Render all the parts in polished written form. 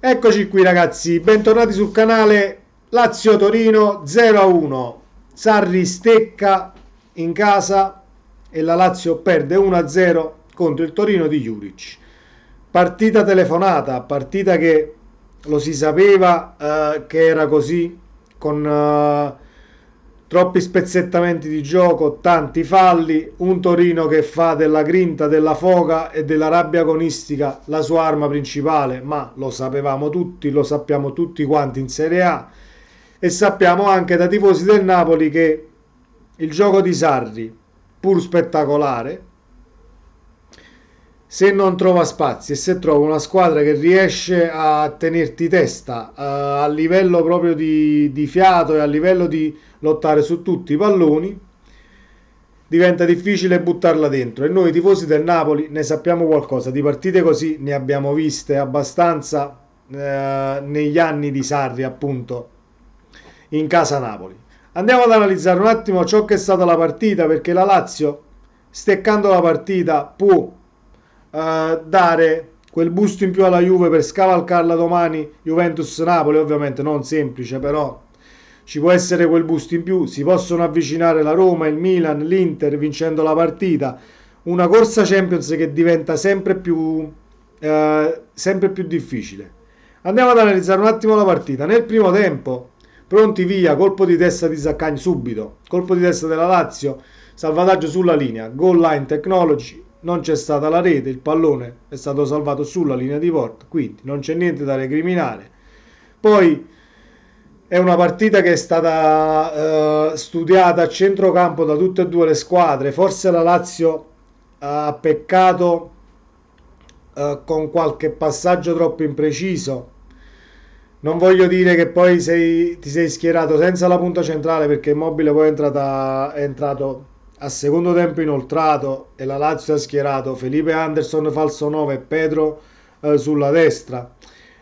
Eccoci qui ragazzi, bentornati sul canale. Lazio-Torino 0-1. Sarri stecca in casa e la Lazio perde 1-0 contro il Torino di Juric. Partita telefonata, partita che lo si sapeva che era così, con troppi spezzettamenti di gioco, tanti falli, un Torino che fa della grinta, della foga e della rabbia agonistica la sua arma principale, ma lo sapevamo tutti, lo sappiamo tutti quanti in Serie A, e sappiamo anche da tifosi del Napoli che il gioco di Sarri, pur spettacolare, se non trova spazi e se trova una squadra che riesce a tenerti testa a livello proprio di fiato e a livello di lottare su tutti i palloni, diventa difficile buttarla dentro. E noi tifosi del Napoli ne sappiamo qualcosa, di partite così ne abbiamo viste abbastanza negli anni di Sarri, appunto, in casa Napoli. Andiamo ad analizzare un attimo ciò che è stata la partita, perché la Lazio, steccando la partita, può dare quel boost in più alla Juve per scavalcarla domani. Juventus-Napoli ovviamente non semplice, però ci può essere quel boost in più. Si possono avvicinare la Roma, il Milan, l'Inter vincendo la partita. Una corsa Champions che diventa sempre più difficile. Andiamo ad analizzare un attimo la partita. Nel primo tempo, pronti via, colpo di testa di Zaccagni subito, colpo di testa della Lazio, salvataggio sulla linea, goal line technology. Non c'è stata la rete, il pallone è stato salvato sulla linea di porta, quindi non c'è niente da recriminare. Poi è una partita che è stata studiata a centrocampo da tutte e due le squadre. Forse la Lazio ha peccato con qualche passaggio troppo impreciso. Non voglio dire che poi ti sei schierato senza la punta centrale, perché Immobile poi è entrato a secondo tempo inoltrato e la Lazio ha schierato Felipe Anderson falso 9 e Pedro sulla destra.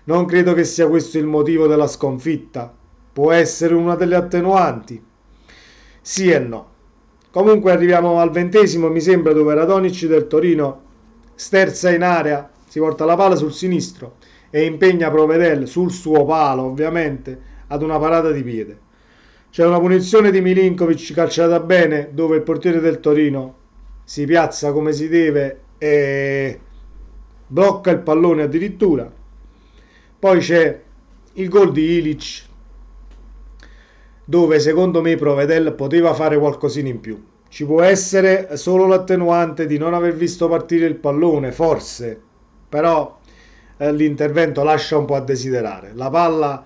Non credo che sia questo il motivo della sconfitta. Può essere una delle attenuanti, sì e no. Comunque arriviamo al 20°, mi sembra, dove Radonic del Torino sterza in area, si porta la palla sul sinistro e impegna Provedel sul suo palo, ovviamente, ad una parata di piede. C'è una punizione di Milinkovic calciata bene, dove il portiere del Torino si piazza come si deve e blocca il pallone addirittura. Poi c'è il gol di Ilic, dove secondo me Provedel poteva fare qualcosina in più. Ci può essere solo l'attenuante di non aver visto partire il pallone, forse, però l'intervento lascia un po' a desiderare. La palla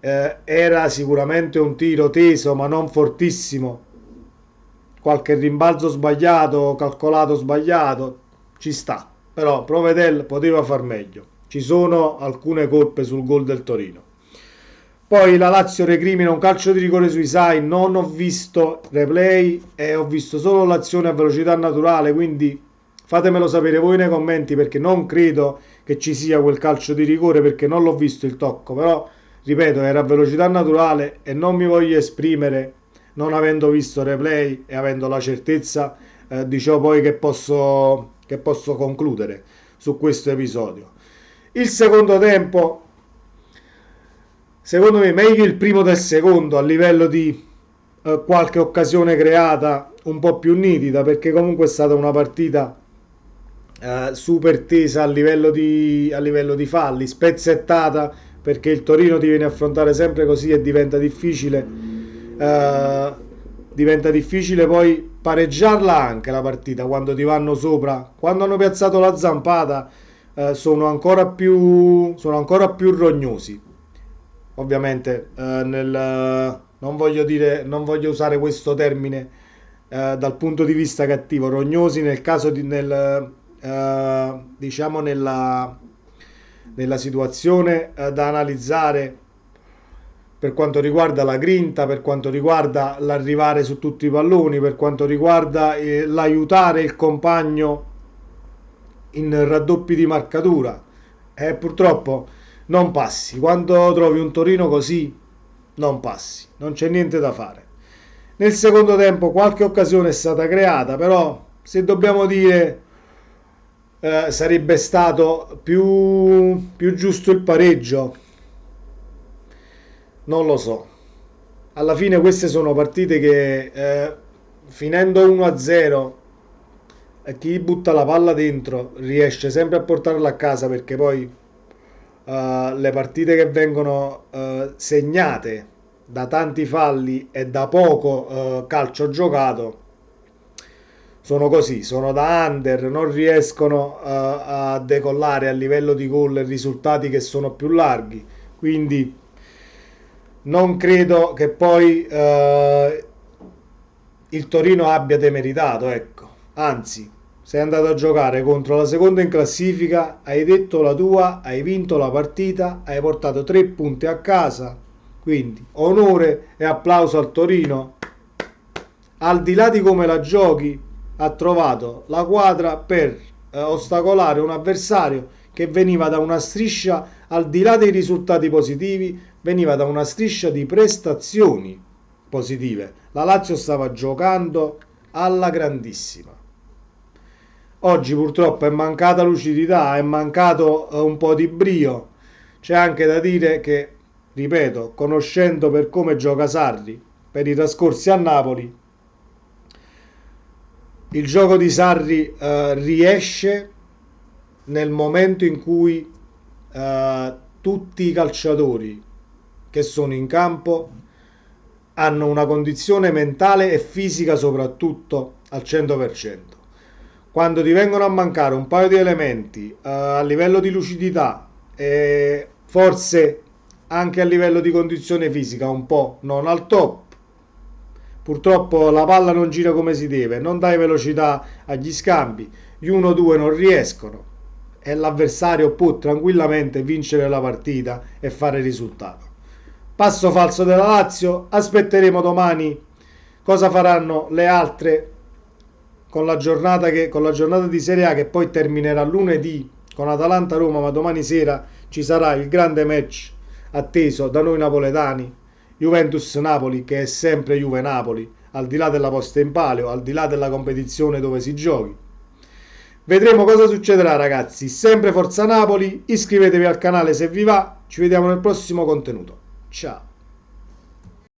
era sicuramente un tiro teso, ma non fortissimo. Qualche rimbalzo sbagliato, calcolato sbagliato, ci sta. Però Provedel poteva far meglio. Ci sono alcune colpe sul gol del Torino. Poi la Lazio recrimina un calcio di rigore sui Sai. Non ho visto replay e ho visto solo l'azione a velocità naturale, quindi fatemelo sapere voi nei commenti, perché non credo che ci sia quel calcio di rigore, perché non l'ho visto il tocco. Però ripeto, era a velocità naturale e non mi voglio esprimere non avendo visto replay e avendo la certezza di ciò poi che posso concludere su questo episodio. Il secondo tempo, secondo me, meglio il primo del secondo a livello di qualche occasione creata un po' più nitida, perché comunque è stata una partita super tesa a livello di falli, spezzettata, perché il Torino ti viene a affrontare sempre così e diventa difficile poi pareggiarla anche la partita quando ti vanno sopra. Quando hanno piazzato la zampata sono ancora più rognosi. Ovviamente non voglio usare questo termine dal punto di vista cattivo, rognosi nel caso diciamo nella situazione da analizzare, per quanto riguarda la grinta, per quanto riguarda l'arrivare su tutti i palloni, per quanto riguarda l'aiutare il compagno in raddoppi di marcatura. Purtroppo non passi. Quando trovi un Torino così, non passi, non c'è niente da fare. Nel secondo tempo qualche occasione è stata creata, però se dobbiamo dire sarebbe stato più giusto il pareggio. Non lo so. Alla fine queste sono partite che finendo 1-0 chi butta la palla dentro riesce sempre a portarla a casa, perché poi le partite che vengono segnate da tanti falli e da poco calcio giocato sono così, sono da under, non riescono a decollare a livello di gol e risultati che sono più larghi. Quindi non credo che poi il Torino abbia demeritato, ecco. Anzi, sei andato a giocare contro la seconda in classifica, hai detto la tua, hai vinto la partita, hai portato 3 punti a casa. Quindi onore e applauso al Torino. Al di là di come la giochi, ha trovato la quadra per ostacolare un avversario che veniva da una striscia, al di là dei risultati positivi, veniva da una striscia di prestazioni positive. La Lazio stava giocando alla grandissima. Oggi purtroppo è mancata lucidità, è mancato un po' di brio. C'è anche da dire che, ripeto, conoscendo per come gioca Sarri, per i trascorsi a Napoli, il gioco di Sarri riesce nel momento in cui tutti i calciatori che sono in campo hanno una condizione mentale e fisica soprattutto al 100%. Quando ti vengono a mancare un paio di elementi a livello di lucidità e forse anche a livello di condizione fisica un po' non al top, purtroppo la palla non gira come si deve, non dai velocità agli scambi, gli 1-2 non riescono e l'avversario può tranquillamente vincere la partita e fare risultato. Passo falso della Lazio, aspetteremo domani cosa faranno le altre con la giornata di Serie A che poi terminerà lunedì con Atalanta-Roma, ma domani sera ci sarà il grande match atteso da noi napoletani, Juventus-Napoli, che è sempre Juve-Napoli, al di là della posta in palio, al di là della competizione dove si giochi. Vedremo cosa succederà, ragazzi. Sempre Forza Napoli, iscrivetevi al canale se vi va, ci vediamo nel prossimo contenuto. Ciao.